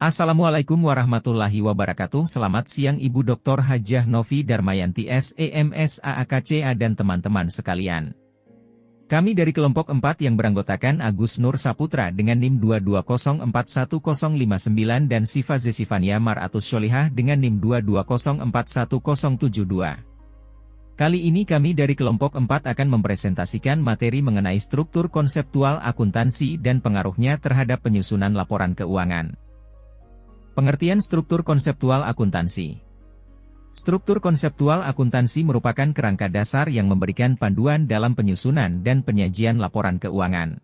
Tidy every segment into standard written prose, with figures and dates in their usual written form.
Assalamualaikum warahmatullahi wabarakatuh. Selamat siang Ibu Dr. Hajah Novi Darmayanti SEMS AAKCA dan teman-teman sekalian. Kami dari kelompok 4 yang beranggotakan Agus Nur Saputra dengan NIM 220411059 dan Sifa Zesifania Maratus Sholihah dengan NIM 220411072. Kali ini kami dari kelompok 4 akan mempresentasikan materi mengenai struktur konseptual akuntansi dan pengaruhnya terhadap penyusunan laporan keuangan. Pengertian struktur konseptual akuntansi. Struktur konseptual akuntansi merupakan kerangka dasar yang memberikan panduan dalam penyusunan dan penyajian laporan keuangan.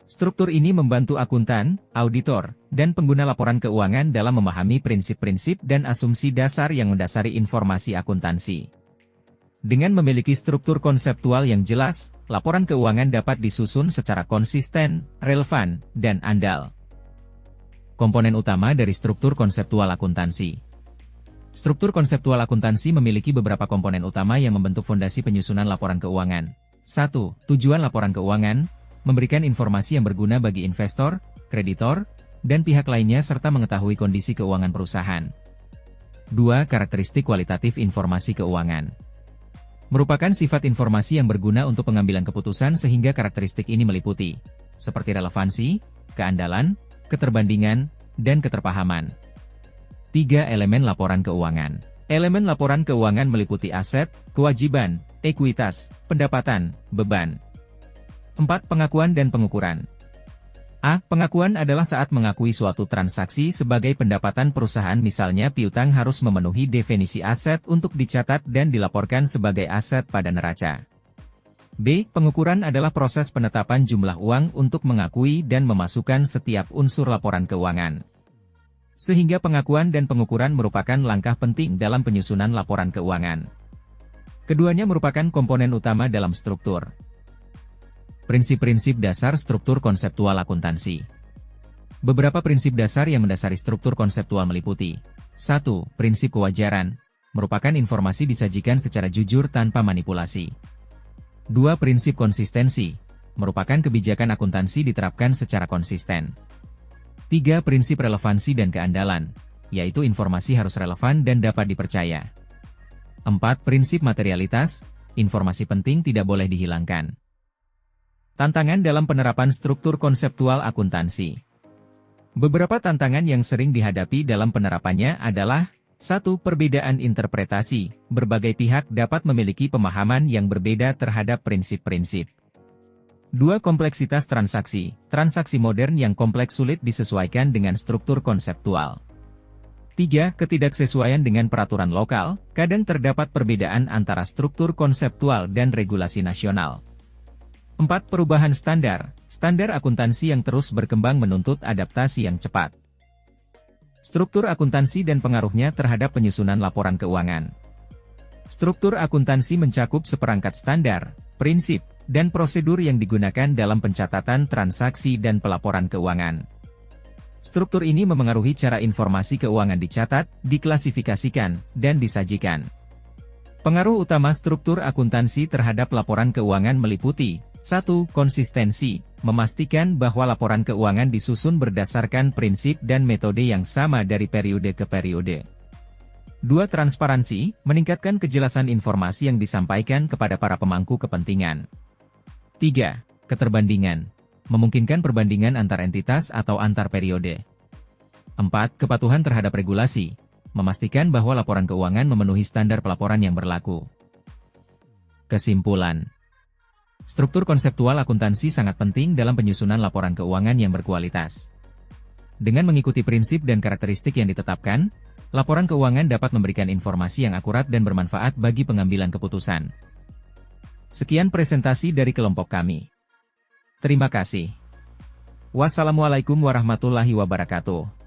Struktur ini membantu akuntan, auditor, dan pengguna laporan keuangan dalam memahami prinsip-prinsip dan asumsi dasar yang mendasari informasi akuntansi. Dengan memiliki struktur konseptual yang jelas, laporan keuangan dapat disusun secara konsisten, relevan, dan andal. Komponen utama dari struktur konseptual akuntansi. Struktur konseptual akuntansi memiliki beberapa komponen utama yang membentuk fondasi penyusunan laporan keuangan. 1. Tujuan laporan keuangan, memberikan informasi yang berguna bagi investor, kreditor, dan pihak lainnya serta mengetahui kondisi keuangan perusahaan. 2. Karakteristik kualitatif informasi keuangan. Merupakan sifat informasi yang berguna untuk pengambilan keputusan sehingga karakteristik ini meliputi, seperti relevansi, keandalan, keterbandingan, dan keterpahaman. 3. Elemen laporan keuangan. Elemen laporan keuangan meliputi aset, kewajiban, ekuitas, pendapatan, beban. 4. Pengakuan dan pengukuran. A. Pengakuan adalah saat mengakui suatu transaksi sebagai pendapatan perusahaan, misalnya piutang harus memenuhi definisi aset untuk dicatat dan dilaporkan sebagai aset pada neraca. B. Pengukuran adalah proses penetapan jumlah uang untuk mengakui dan memasukkan setiap unsur laporan keuangan. Sehingga pengakuan dan pengukuran merupakan langkah penting dalam penyusunan laporan keuangan. Keduanya merupakan komponen utama dalam struktur. Prinsip-prinsip dasar struktur konseptual akuntansi. Beberapa prinsip dasar yang mendasari struktur konseptual meliputi 1. Prinsip kewajaran, merupakan informasi disajikan secara jujur tanpa manipulasi. 2. Prinsip konsistensi, merupakan kebijakan akuntansi diterapkan secara konsisten. 3. Prinsip relevansi dan keandalan, yaitu informasi harus relevan dan dapat dipercaya. 4. Prinsip materialitas, informasi penting tidak boleh dihilangkan. Tantangan dalam penerapan struktur konseptual akuntansi. Beberapa tantangan yang sering dihadapi dalam penerapannya adalah 1. Perbedaan interpretasi, berbagai pihak dapat memiliki pemahaman yang berbeda terhadap prinsip-prinsip. 2. Kompleksitas transaksi, transaksi modern yang kompleks sulit disesuaikan dengan struktur konseptual. 3. Ketidaksesuaian dengan peraturan lokal, kadang terdapat perbedaan antara struktur konseptual dan regulasi nasional. 4. Perubahan standar, standar akuntansi yang terus berkembang menuntut adaptasi yang cepat. Struktur akuntansi dan pengaruhnya terhadap penyusunan laporan keuangan. Struktur akuntansi mencakup seperangkat standar, prinsip, dan prosedur yang digunakan dalam pencatatan transaksi dan pelaporan keuangan. Struktur ini memengaruhi cara informasi keuangan dicatat, diklasifikasikan, dan disajikan. Pengaruh utama struktur akuntansi terhadap laporan keuangan meliputi 1. Konsistensi, memastikan bahwa laporan keuangan disusun berdasarkan prinsip dan metode yang sama dari periode ke periode. 2. Transparansi, meningkatkan kejelasan informasi yang disampaikan kepada para pemangku kepentingan. 3. Keterbandingan, memungkinkan perbandingan antar entitas atau antar periode. 4. Kepatuhan terhadap regulasi, memastikan bahwa laporan keuangan memenuhi standar pelaporan yang berlaku. Kesimpulan. Struktur konseptual akuntansi sangat penting dalam penyusunan laporan keuangan yang berkualitas. Dengan mengikuti prinsip dan karakteristik yang ditetapkan, laporan keuangan dapat memberikan informasi yang akurat dan bermanfaat bagi pengambilan keputusan. Sekian presentasi dari kelompok kami. Terima kasih. Wassalamualaikum warahmatullahi wabarakatuh.